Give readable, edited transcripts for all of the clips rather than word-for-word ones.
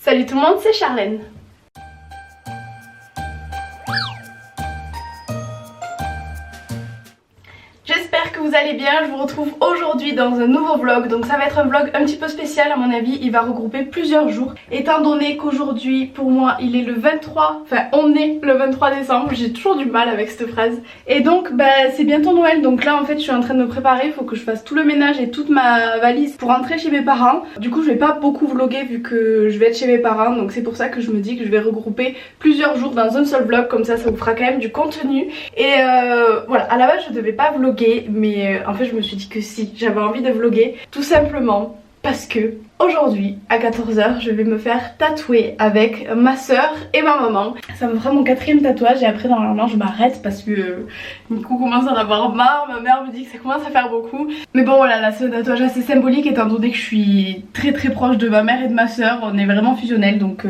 Salut tout le monde, c'est Charlène. J'espère que vous allez bien, je vous retrouve aujourd'hui dans un nouveau vlog. Donc ça va être un vlog un petit peu spécial à mon avis, il va regrouper plusieurs jours. Étant donné qu'aujourd'hui pour moi il est le 23, enfin on est le 23 décembre, j'ai toujours du mal avec cette phrase. Et donc c'est bientôt Noël, donc là en fait je suis en train de me préparer, il faut que je fasse tout le ménage et toute ma valise pour rentrer chez mes parents. Du coup je vais pas beaucoup vlogger vu que je vais être chez mes parents, donc c'est pour ça que je me dis que je vais regrouper plusieurs jours dans un seul vlog, comme ça vous fera quand même du contenu. Et voilà, à la base je devais pas vlogger, mais en fait je me suis dit que si, j'avais envie de vlogger tout simplement parce que aujourd'hui à 14 h je vais me faire tatouer avec ma soeur et ma maman. Ça me fera mon 4e tatouage et après normalement je m'arrête parce que Nico commence à en avoir marre, ma mère me dit que ça commence à faire beaucoup. Mais bon voilà, là c'est un tatouage assez symbolique étant donné que je suis très proche de ma mère et de ma soeur, on est vraiment fusionnels donc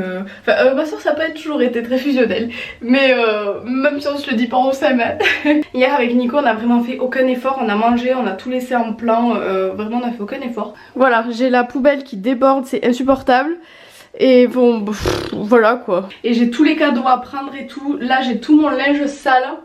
ma soeur ça peut être toujours été très fusionnel, mais même si on se le dit pas on s'aime. Hier avec Nico on a vraiment fait aucun effort, on a mangé, on a tout laissé en plan, vraiment on a fait aucun effort. Voilà, j'ai la poubelle qui déborde, c'est insupportable. Et bon, voilà quoi. Et j'ai tous les cadeaux à prendre et tout. Là j'ai tout mon linge sale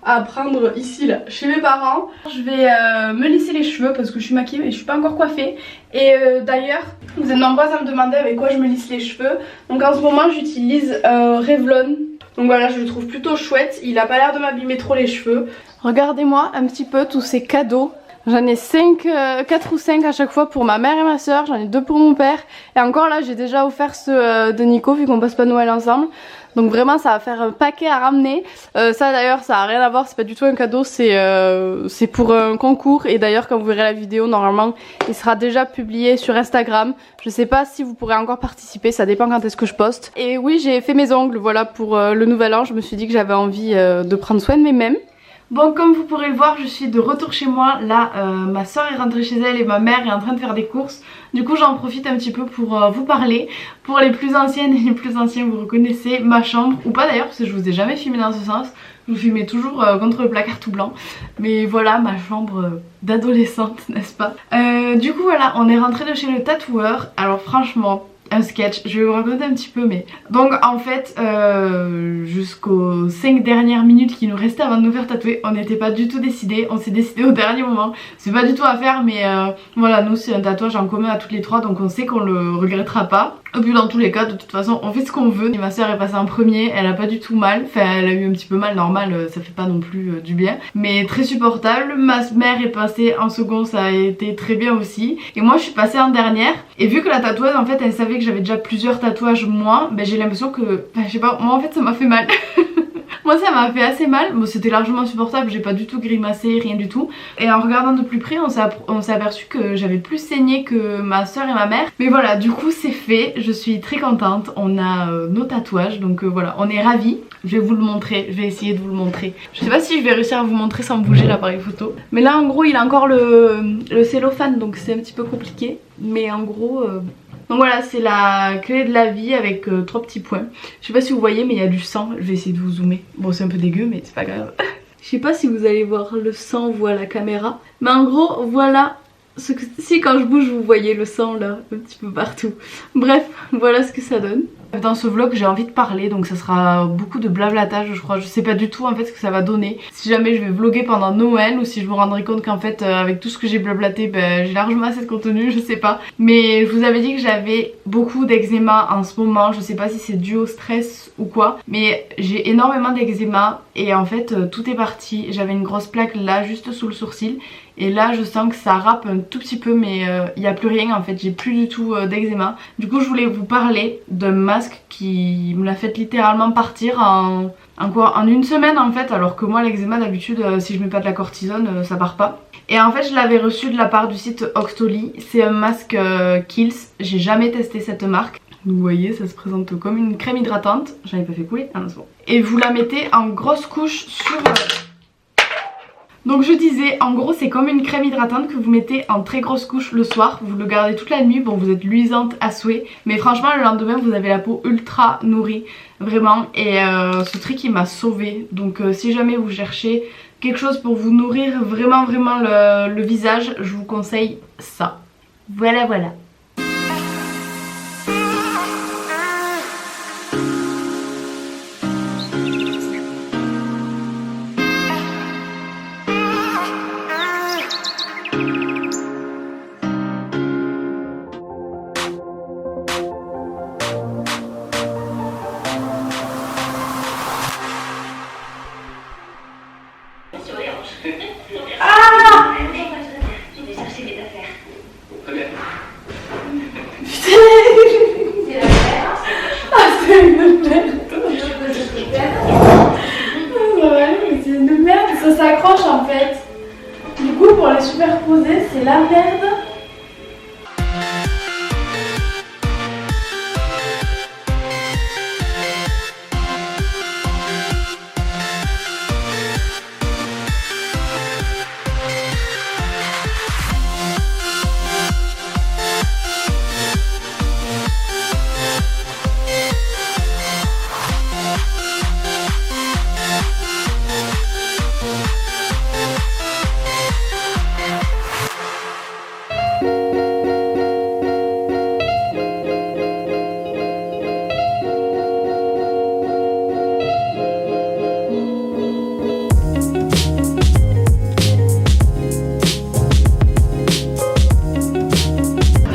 à prendre ici là, chez mes parents. Je vais me lisser les cheveux parce que je suis maquillée mais je suis pas encore coiffée. Et d'ailleurs, vous êtes nombreuses à me demander avec quoi je me lisse les cheveux. Donc en ce moment j'utilise Revlon. Donc voilà, je le trouve plutôt chouette. Il a pas l'air de m'abîmer trop les cheveux. Regardez-moi un petit peu tous ces cadeaux. J'en ai 4 ou 5 à chaque fois pour ma mère et ma soeur, j'en ai 2 pour mon père. Et encore là j'ai déjà offert ceux de Nico vu qu'on passe pas Noël ensemble. Donc vraiment ça va faire un paquet à ramener. Ça d'ailleurs ça a rien à voir, c'est pas du tout un cadeau, c'est pour un concours. Et d'ailleurs quand vous verrez la vidéo normalement il sera déjà publié sur Instagram. Je sais pas si vous pourrez encore participer, ça dépend quand est-ce que je poste. Et oui, j'ai fait mes ongles, voilà, pour le nouvel an. Je me suis dit que j'avais envie de prendre soin de mes mêmes. Bon, comme vous pourrez le voir, je suis de retour chez moi. Là, ma soeur est rentrée chez elle et ma mère est en train de faire des courses. Du coup, j'en profite un petit peu pour vous parler. Pour les plus anciennes et les plus anciens, vous reconnaissez ma chambre. Ou pas d'ailleurs, parce que je vous ai jamais filmé dans ce sens. Je vous filmais toujours contre le placard tout blanc. Mais voilà, ma chambre d'adolescente, n'est-ce pas? Du coup, voilà, on est rentré de chez le tatoueur. Alors franchement, un sketch, je vais vous raconter un petit peu mais... Donc en fait, jusqu'aux 5 dernières minutes qui nous restaient avant de nous faire tatouer, on n'était pas du tout décidés, on s'est décidé au dernier moment. C'est pas du tout à faire mais voilà, nous c'est un tatouage en commun à toutes les trois donc on sait qu'on le regrettera pas. Et puis dans tous les cas, de toute façon, on fait ce qu'on veut. Et ma soeur est passée en premier, elle a pas du tout mal, enfin elle a eu un petit peu mal, normal, ça fait pas non plus du bien. Mais très supportable, ma mère est passée en second, ça a été très bien aussi. Et moi je suis passée en dernière. Et vu que la tatoueuse en fait elle savait que j'avais déjà plusieurs tatouages moi, ben j'ai l'impression que, enfin je sais pas, moi en fait ça m'a fait mal. Moi ça m'a fait assez mal, bon c'était largement supportable, j'ai pas du tout grimacé, rien du tout. Et en regardant de plus près on s'est aperçu que j'avais plus saigné que ma soeur et ma mère. Mais voilà, du coup c'est fait, je suis très contente, on a nos tatouages donc voilà, on est ravis. Je vais vous le montrer, je vais essayer de vous le montrer. Je sais pas si je vais réussir à vous montrer sans bouger l'appareil photo. Mais là en gros il a encore le cellophane donc c'est un petit peu compliqué. Mais en gros... Donc voilà, c'est la clé de la vie avec 3 petits points. Je sais pas si vous voyez mais il y a du sang, je vais essayer de vous zoomer. Bon c'est un peu dégueu mais c'est pas grave. Je sais pas si vous allez voir le sang ou à la caméra. Mais en gros voilà, si quand je bouge vous voyez le sang là, un petit peu partout. Bref, voilà ce que ça donne. Dans ce vlog j'ai envie de parler donc ça sera beaucoup de blablatage je crois, je sais pas du tout en fait ce que ça va donner. Si jamais je vais vlogger pendant Noël ou si je me rendrai compte qu'en fait avec tout ce que j'ai blablaté j'ai largement assez de contenu, je sais pas. Mais je vous avais dit que j'avais beaucoup d'eczéma en ce moment, je sais pas si c'est dû au stress ou quoi. Mais j'ai énormément d'eczéma et en fait tout est parti, j'avais une grosse plaque là juste sous le sourcil. Et là je sens que ça râpe un tout petit peu mais il n'y a plus rien en fait, j'ai plus du tout d'eczéma. Du coup je voulais vous parler d'un masque qui me l'a fait littéralement partir en une semaine en fait. Alors que moi l'eczéma d'habitude si je mets pas de la cortisone ça part pas. Et en fait je l'avais reçu de la part du site Oxtoly, c'est un masque Kiehl's, j'ai jamais testé cette marque. Vous voyez ça se présente comme une crème hydratante, j'en ai pas fait couler, ah non c'est bon. Et vous la mettez en grosse couche sur... Donc je disais, en gros c'est comme une crème hydratante que vous mettez en très grosse couche le soir, vous le gardez toute la nuit, bon vous êtes luisante à souhait, mais franchement le lendemain vous avez la peau ultra nourrie, vraiment, et ce truc il m'a sauvée. Donc si jamais vous cherchez quelque chose pour vous nourrir vraiment le visage, je vous conseille ça. Voilà.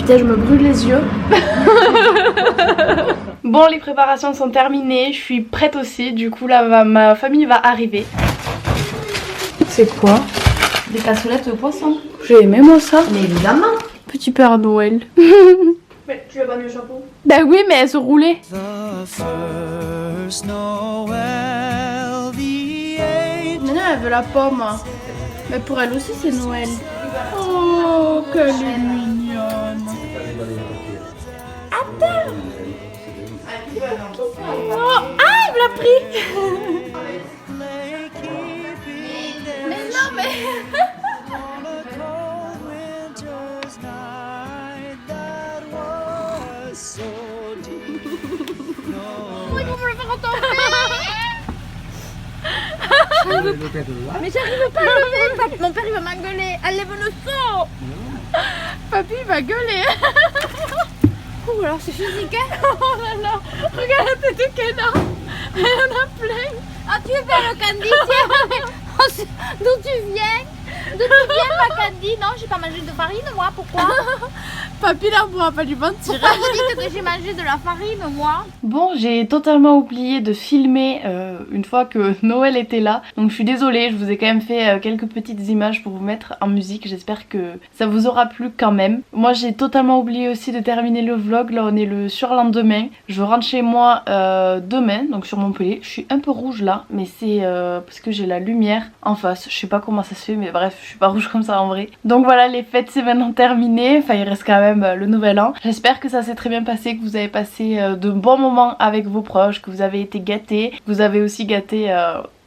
putain, je me brûle les yeux. Bon, les préparations sont terminées, je suis prête aussi. Du coup là ma famille va arriver. C'est quoi? Des cassolettes de poisson. J'ai aimé moi ça. Mais évidemment. Petit Père Noël. Mais tu as pas mis le chapeau? Bah oui, mais elle se roulait. Nana elle veut la pomme. Mais pour elle aussi c'est Noël. Oh, qu'elle est mignonne. Attends. Oh, ah, elle me l'a pris. Mais non, mais... Mais j'arrive pas à lever. Mon père il va m'engueuler. Elle lève le son. Papy il va gueuler. Oh alors c'est physique hein. Oh là là. Regarde la tête qu'elle a. Elle en a plein. Ah tu es belle Candy, tiens. D'où tu viens? D'où tu viens ma Candy? Non j'ai pas mangé de farine moi, pourquoi? Papy là on pourra pas lui mentir. Pourquoi vous dites que j'ai mangé de la farine moi? Bon, j'ai totalement oublié de filmer une fois que Noël était là. Donc je suis désolée, je vous ai quand même fait quelques petites images pour vous mettre en musique. J'espère que ça vous aura plu quand même. Moi j'ai totalement oublié aussi de terminer le vlog. Là on est le surlendemain. Je rentre chez moi demain, donc sur Montpellier. Je suis un peu rouge là, mais c'est parce que j'ai la lumière en face. Je sais pas comment ça se fait, mais bref, je suis pas rouge comme ça en vrai. Donc voilà, les fêtes c'est maintenant terminé. Enfin il reste quand même le nouvel an. J'espère que ça s'est très bien passé, que vous avez passé de bons moments avec vos proches, que vous avez été gâtés, que vous avez aussi gâté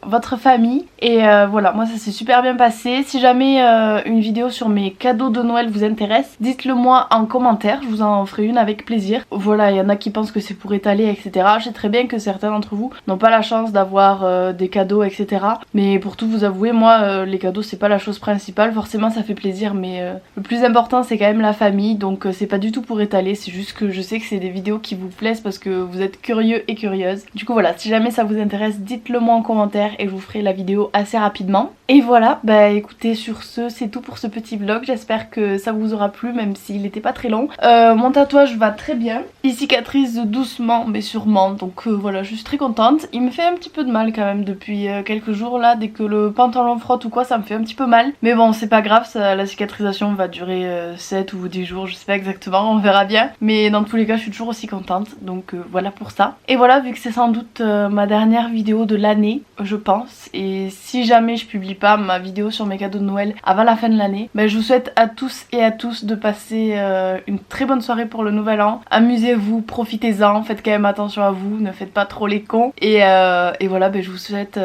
votre famille. Et voilà, moi ça s'est super bien passé. Si jamais une vidéo sur mes cadeaux de Noël vous intéresse, dites-le moi en commentaire, je vous en ferai une avec plaisir. Voilà, il y en a qui pensent que c'est pour étaler etc. Je sais très bien que certains d'entre vous n'ont pas la chance d'avoir des cadeaux etc. Mais pour tout vous avouer, moi les cadeaux c'est pas la chose principale. Forcément ça fait plaisir, mais le plus important c'est quand même la famille. Donc c'est pas du tout pour étaler, c'est juste que je sais que c'est des vidéos qui vous plaisent parce que vous êtes curieux et curieuses. Du coup voilà, si jamais ça vous intéresse, dites-le moi en commentaire et je vous ferai la vidéo assez rapidement. Et voilà, bah écoutez, sur ce c'est tout pour ce petit vlog. J'espère que ça vous aura plu même s'il n'était pas très long. Mon tatouage va très bien, il cicatrise doucement mais sûrement, donc voilà, je suis très contente. Il me fait un petit peu de mal quand même depuis quelques jours là, dès que le pantalon frotte ou quoi ça me fait un petit peu mal. Mais bon c'est pas grave, ça, la cicatrisation va durer 7 ou 10 jours, je sais pas exactement, on verra bien. Mais dans tous les cas je suis toujours aussi contente, donc voilà pour ça. Et voilà, vu que c'est sans doute ma dernière vidéo de l'année, je pense, et si jamais je publie pas ma vidéo sur mes cadeaux de Noël avant la fin de l'année, ben je vous souhaite à tous et à tous de passer une très bonne soirée pour le nouvel an. Amusez-vous, profitez-en, faites quand même attention à vous, ne faites pas trop les cons. Et voilà, ben je vous souhaite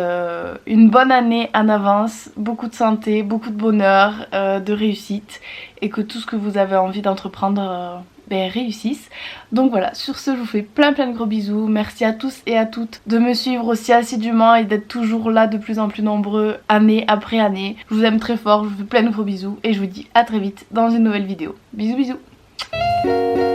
une bonne année en avance, beaucoup de santé, beaucoup de bonheur, de réussite, et que tout ce que vous avez envie d'entreprendre réussissent. Donc voilà, sur ce je vous fais plein de gros bisous. Merci à tous et à toutes de me suivre aussi assidûment et d'être toujours là de plus en plus nombreux année après année. Je vous aime très fort, je vous fais plein de gros bisous et je vous dis à très vite dans une nouvelle vidéo. Bisous bisous.